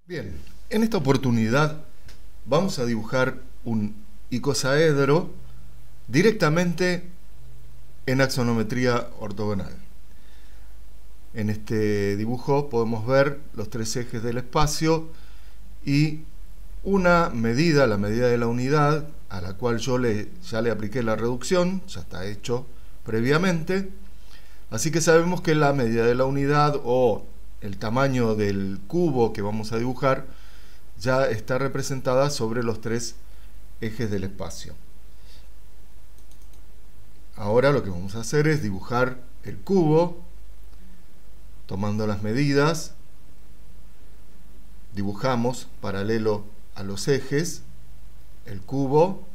Bien, en esta oportunidad vamos a dibujar un icosaedro directamente en axonometría ortogonal. En este dibujo podemos ver los tres ejes del espacio y una medida, la medida de la unidad, a la cual yo ya le apliqué la reducción, ya está hecho previamente. Así que sabemos que la medida de la unidad o el tamaño del cubo que vamos a dibujar ya está representada sobre los tres ejes del espacio. Ahora lo que vamos a hacer es dibujar el cubo tomando las medidas. Dibujamos paralelo a los ejes el cubo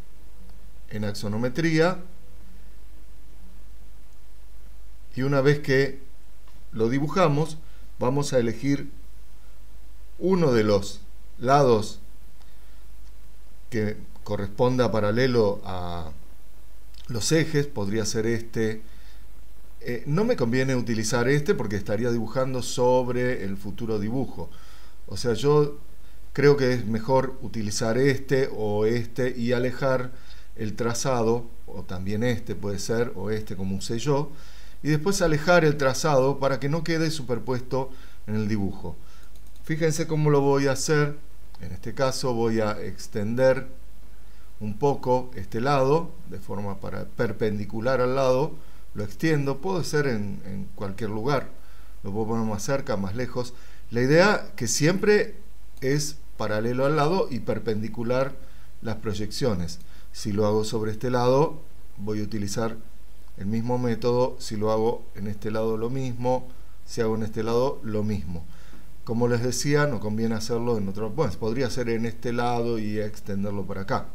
en axonometría, y una vez que lo dibujamos vamos a elegir uno de los lados que corresponda paralelo a los ejes. Podría ser este. No me conviene utilizar este porque estaría dibujando sobre el futuro dibujo. O sea, yo creo que es mejor utilizar este o este y alejar el trazado, o también este puede ser, o este como usé yo, y después alejar el trazado para que no quede superpuesto en el dibujo. Fíjense cómo lo voy a hacer. En este caso voy a extender un poco este lado de forma perpendicular al lado. Lo extiendo, puede ser en cualquier lugar, lo puedo poner más cerca, más lejos. La idea que siempre es paralelo al lado y perpendicular las proyecciones. Si lo hago sobre este lado, voy a utilizar el mismo método. Si lo hago en este lado, lo mismo. Si hago en este lado, lo mismo. Como les decía, no conviene hacerlo en otro. Bueno, podría ser en este lado y extenderlo para acá.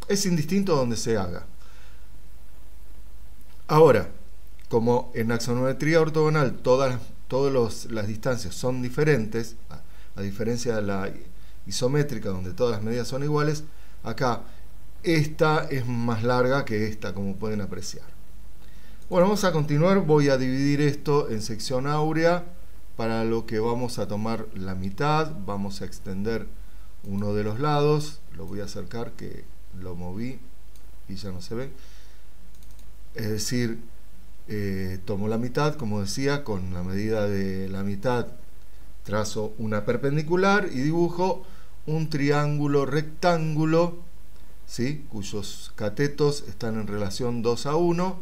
Es indistinto donde se haga. Ahora, como en axonometría ortogonal todas las distancias son diferentes, a diferencia de la isométrica donde todas las medidas son iguales, acá esta es más larga que esta, como pueden apreciar. Bueno, vamos a continuar. Voy a dividir esto en sección áurea, para lo que vamos a tomar la mitad. Vamos a extender uno de los lados. Lo voy a acercar, que lo moví y ya no se ve. Es decir, tomo la mitad, como decía, con la medida de la mitad trazo una perpendicular y dibujo un triángulo rectángulo, ¿sí?, cuyos catetos están en relación 2:1.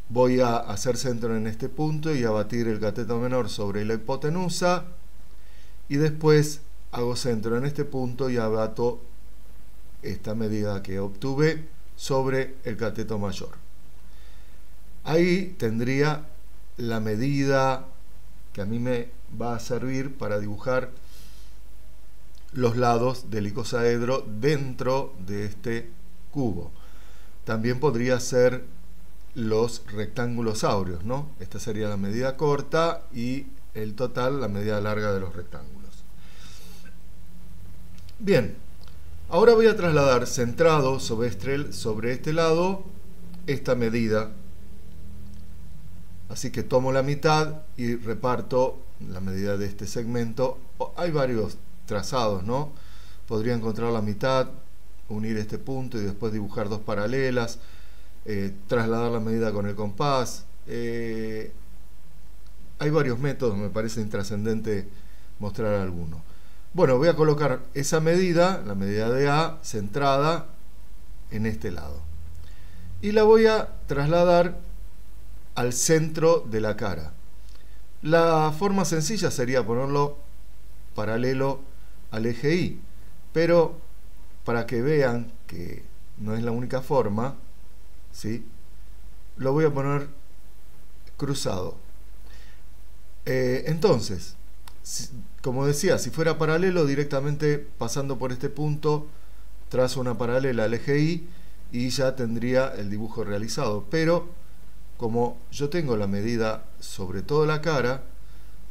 Voy a hacer centro en este punto y abatir el cateto menor sobre la hipotenusa, y después hago centro en este punto y abato esta medida que obtuve sobre el cateto mayor. Ahí tendría la medida que a mí me va a servir para dibujar los lados del icosaedro dentro de este cubo. También podría ser los rectángulos áureos, ¿no? Esta sería la medida corta y el total la medida larga de los rectángulos. Bien, ahora voy a trasladar centrado sobre este lado esta medida. Así que tomo la mitad y reparto la medida de este segmento. Hay varios trazados, ¿no? Podría encontrar la mitad, unir este punto y después dibujar dos paralelas, trasladar la medida con el compás. Hay varios métodos, me parece intrascendente mostrar alguno. Bueno, voy a colocar esa medida, la medida de A, centrada en este lado. Y la voy a trasladar al centro de la cara. La forma sencilla sería ponerlo paralelo al eje Y, pero para que vean que no es la única forma, ¿sí?, lo voy a poner cruzado. Entonces, como decía, si fuera paralelo, directamente pasando por este punto, trazo una paralela al eje Y y ya tendría el dibujo realizado. Pero como yo tengo la medida sobre toda la cara,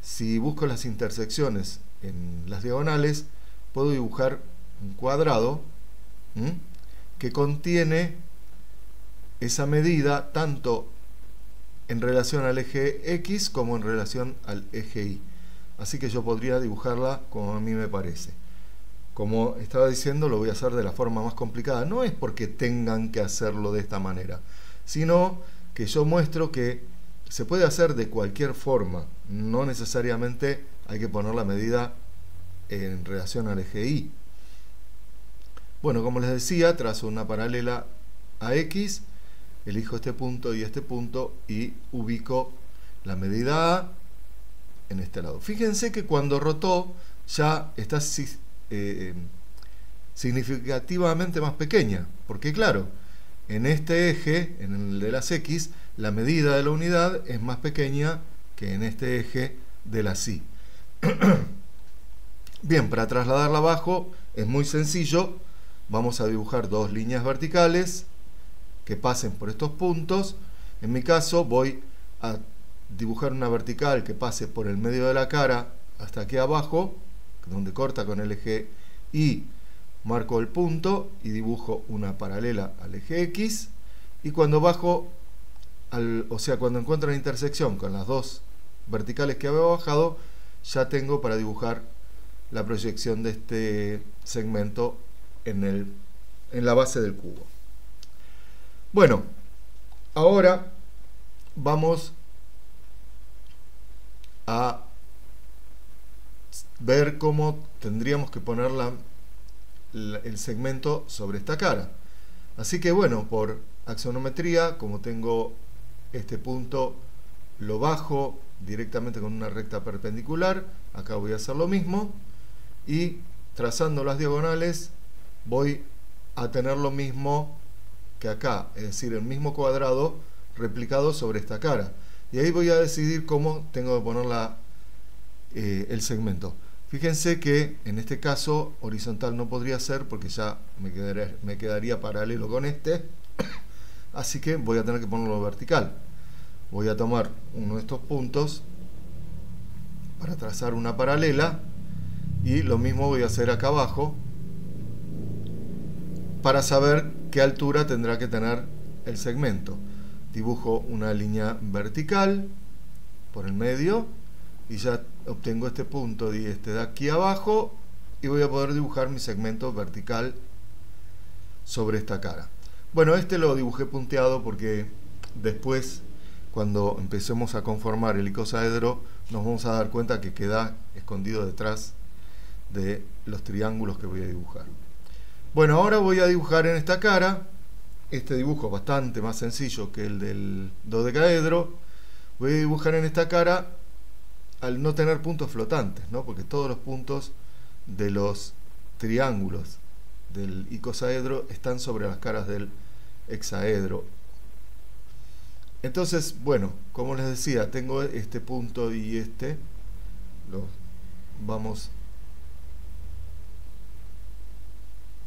si busco las intersecciones en las diagonales, puedo dibujar un cuadrado que contiene esa medida tanto en relación al eje X como en relación al eje Y. así que yo podría dibujarla como a mí me parece. Como estaba diciendo, lo voy a hacer de la forma más complicada. No es porque tengan que hacerlo de esta manera, sino que yo muestro que se puede hacer de cualquier forma. No necesariamente hay que poner la medida en relación al eje Y. Bueno, como les decía, trazo una paralela a X, elijo este punto y ubico la medida A en este lado. Fíjense que cuando rotó ya está significativamente más pequeña, porque claro, en este eje, en el de las X, la medida de la unidad es más pequeña que en este eje de las Y. Bien, para trasladarla abajo es muy sencillo. Vamos a dibujar dos líneas verticales que pasen por estos puntos. En mi caso voy a dibujar una vertical que pase por el medio de la cara hasta aquí abajo, donde corta con el eje Y. Marco el punto y dibujo una paralela al eje X, y cuando bajo, cuando encuentro la intersección con las dos verticales que había bajado, ya tengo para dibujar la proyección de este segmento en la base del cubo. Bueno, ahora vamos a ver cómo tendríamos que poner el segmento sobre esta cara. Así que bueno, por axonometría, como tengo este punto, lo bajo directamente con una recta perpendicular. Acá voy a hacer lo mismo, y trazando las diagonales voy a tener lo mismo que acá, es decir, el mismo cuadrado replicado sobre esta cara, y ahí voy a decidir cómo tengo que poner el segmento. Fíjense que en este caso horizontal no podría ser porque ya me quedaría paralelo con este, así que voy a tener que ponerlo vertical. Voy a tomar uno de estos puntos para trazar una paralela, y lo mismo voy a hacer acá abajo para saber qué altura tendrá que tener el segmento. Dibujo una línea vertical por el medio y ya obtengo este punto y este de aquí abajo, y voy a poder dibujar mi segmento vertical sobre esta cara. Bueno, este lo dibujé punteado porque después, cuando empecemos a conformar el icosaedro, nos vamos a dar cuenta que queda escondido detrás de los triángulos que voy a dibujar. Bueno, ahora voy a dibujar en esta cara. Este dibujo es bastante más sencillo que el del dodecaedro. Voy a dibujar en esta cara al no tener puntos flotantes, ¿no? Porque todos los puntos de los triángulos del icosaedro están sobre las caras del hexaedro. Entonces, bueno, como les decía, tengo este punto y este. Vamos.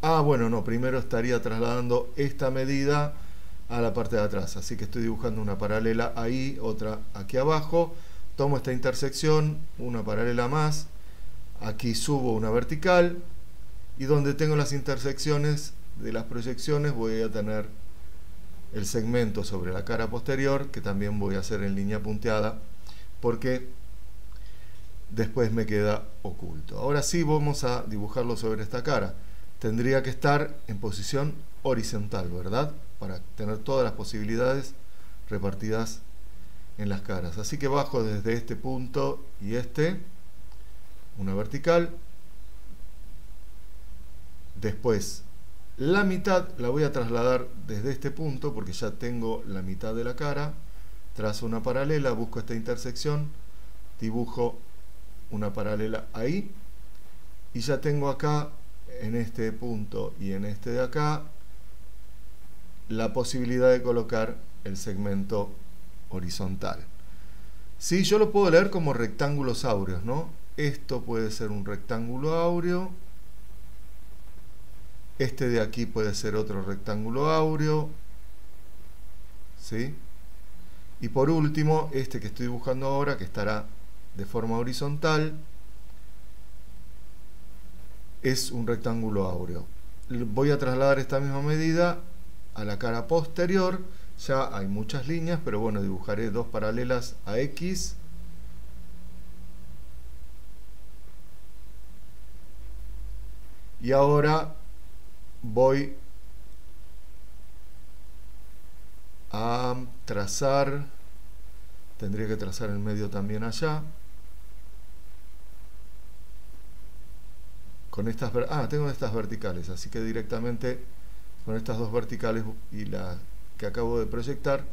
Bueno, no, primero estaría trasladando esta medida a la parte de atrás. Así que estoy dibujando una paralela ahí, otra aquí abajo. Tomo esta intersección, una paralela más. Aquí subo una vertical. Y donde tengo las intersecciones de las proyecciones voy a tener el segmento sobre la cara posterior, que también voy a hacer en línea punteada, porque después me queda oculto. Ahora sí vamos a dibujarlo sobre esta cara. Tendría que estar en posición horizontal, ¿verdad? Para tener todas las posibilidades repartidas en las caras. Así que bajo desde este punto y una vertical. Después la mitad la voy a trasladar desde este punto porque ya tengo la mitad de la cara. Trazo una paralela, busco esta intersección, dibujo una paralela ahí, y ya tengo acá, en este punto y en este de acá, la posibilidad de colocar el segmento horizontal. Sí, yo lo puedo leer como rectángulos áureos, ¿no? Esto puede ser un rectángulo áureo. Este de aquí puede ser otro rectángulo áureo. ¿Sí? Y por último, este que estoy dibujando ahora, que estará de forma horizontal, es un rectángulo áureo. Voy a trasladar esta misma medida a la cara posterior. Ya hay muchas líneas, pero bueno, dibujaré dos paralelas a X. Y ahora voy a trazar, tendría que trazar el medio también allá. Con estas, tengo estas verticales, así que directamente con estas dos verticales y la que acabo de proyectar,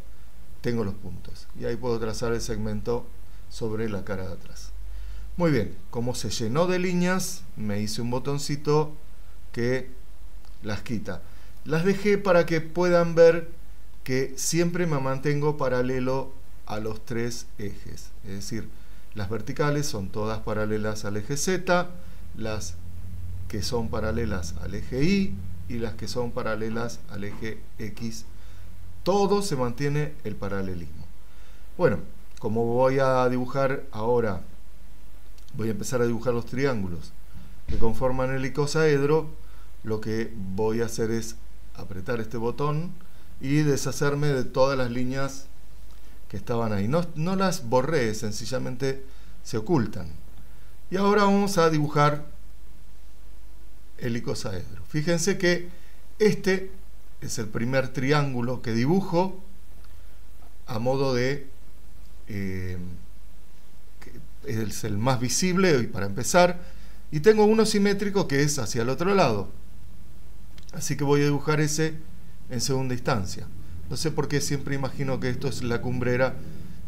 tengo los puntos. Y ahí puedo trazar el segmento sobre la cara de atrás. Muy bien, como se llenó de líneas, me hice un botoncito que las quita. Las dejé para que puedan ver que siempre me mantengo paralelo a los tres ejes. Es decir, las verticales son todas paralelas al eje Z, las que son paralelas al eje Y y las que son paralelas al eje X. Todo se mantiene el paralelismo. Bueno, como voy a dibujar ahora, voy a empezar a dibujar los triángulos que conforman el icosaedro, lo que voy a hacer es apretar este botón y deshacerme de todas las líneas que estaban ahí. No las borré, sencillamente se ocultan. Y ahora vamos a dibujar el icosaedro. Fíjense que este es el primer triángulo que dibujo a modo de... es el más visible y para empezar, y tengo uno simétrico que es hacia el otro lado, así que voy a dibujar ese en segunda instancia. No sé por qué siempre imagino que esto es la cumbrera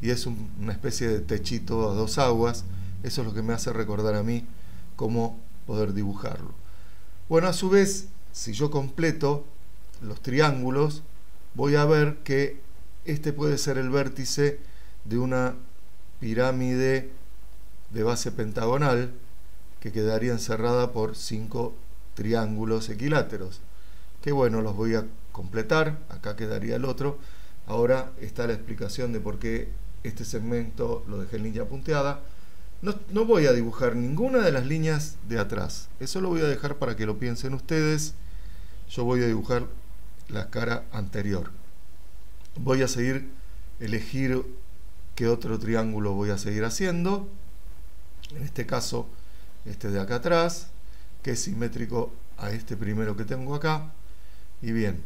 y es una especie de techito a dos aguas. Eso es lo que me hace recordar a mí cómo poder dibujarlo. Bueno, a su vez, si yo completo los triángulos, voy a ver que este puede ser el vértice de una pirámide de base pentagonal que quedaría encerrada por 5 triángulos equiláteros, que bueno, los voy a completar. Acá quedaría el otro. Ahora está la explicación de por qué este segmento lo dejé en línea punteada. No voy a dibujar ninguna de las líneas de atrás, eso lo voy a dejar para que lo piensen ustedes. Yo voy a dibujar la cara anterior. Voy a elegir qué otro triángulo voy a seguir haciendo. En este caso, este de acá atrás, que es simétrico a este primero que tengo acá. Y bien,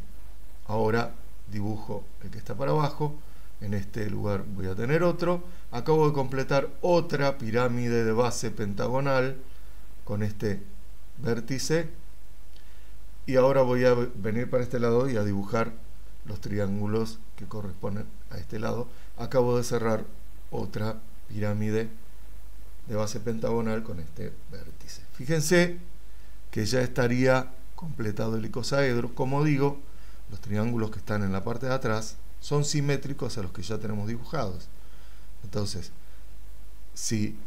ahora dibujo el que está para abajo. En este lugar voy a tener otro. Acabo de completar otra pirámide de base pentagonal con este vértice. Y ahora voy a venir para este lado y a dibujar los triángulos que corresponden a este lado. Acabo de cerrar otra pirámide de base pentagonal con este vértice. Fíjense que ya estaría completado el icosaedro. Como digo, los triángulos que están en la parte de atrás son simétricos a los que ya tenemos dibujados. Entonces, si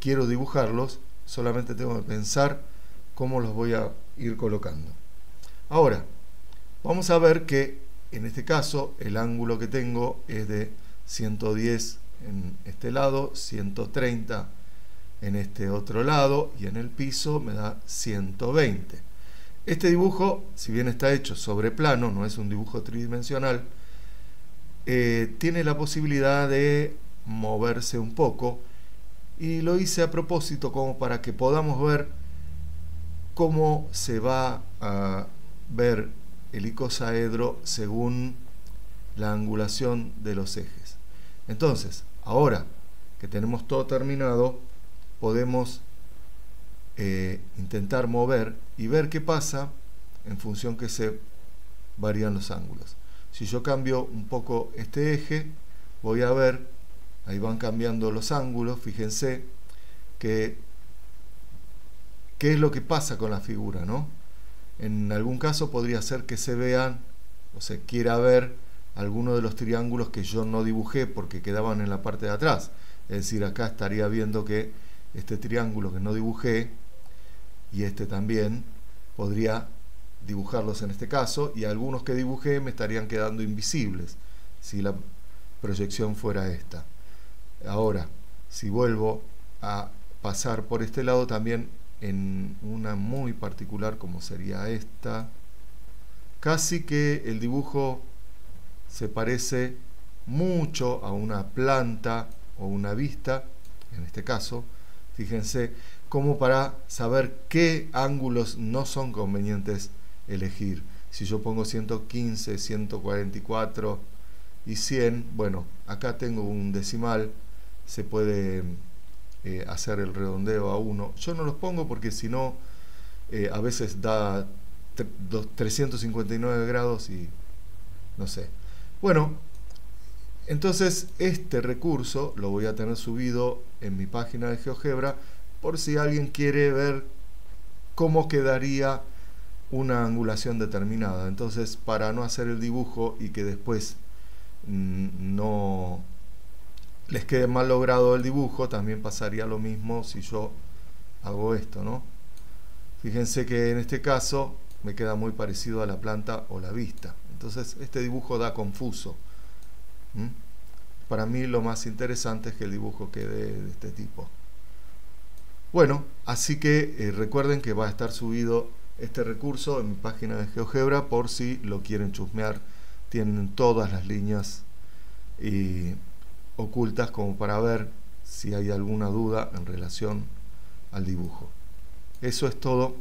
quiero dibujarlos, solamente tengo que pensar cómo los voy a ir colocando. Ahora, vamos a ver que en este caso el ángulo que tengo es de 110 en este lado, 130 en este otro lado y en el piso me da 120. Este dibujo, si bien está hecho sobre plano, no es un dibujo tridimensional, tiene la posibilidad de moverse un poco, y lo hice a propósito como para que podamos ver cómo se va a ver el icosaedro según la angulación de los ejes. Entonces, ahora que tenemos todo terminado, podemos intentar mover y ver qué pasa en función que se varían los ángulos. Si yo cambio un poco este eje, voy a ver, ahí van cambiando los ángulos. Fíjense que qué es lo que pasa con la figura, ¿no? En algún caso podría ser que se vean o se quiera ver algunos de los triángulos que yo no dibujé porque quedaban en la parte de atrás. Es decir, acá estaría viendo que este triángulo que no dibujé y este también podría dibujarlos en este caso, y algunos que dibujé me estarían quedando invisibles si la proyección fuera esta. Ahora, si vuelvo a pasar por este lado, también en una muy particular como sería esta, casi que el dibujo se parece mucho a una planta o una vista. En este caso, fíjense como para saber qué ángulos no son convenientes elegir. Si yo pongo 115, 144 y 100, bueno, acá tengo un decimal, se puede hacer el redondeo a 1. Yo no los pongo porque si no, a veces da 359 grados y no sé. Bueno, entonces este recurso lo voy a tener subido en mi página de GeoGebra por si alguien quiere ver cómo quedaría una angulación determinada. Entonces, para no hacer el dibujo y que después no les quede mal logrado el dibujo, también pasaría lo mismo si yo hago esto, ¿no? Fíjense que en este caso me queda muy parecido a la planta o la vista. Entonces este dibujo da confuso. Para mí lo más interesante es que el dibujo quede de este tipo. Bueno, así que recuerden que va a estar subido este recurso en mi página de GeoGebra por si lo quieren chusmear. Tienen todas las líneas ocultas como para ver si hay alguna duda en relación al dibujo. Eso es todo.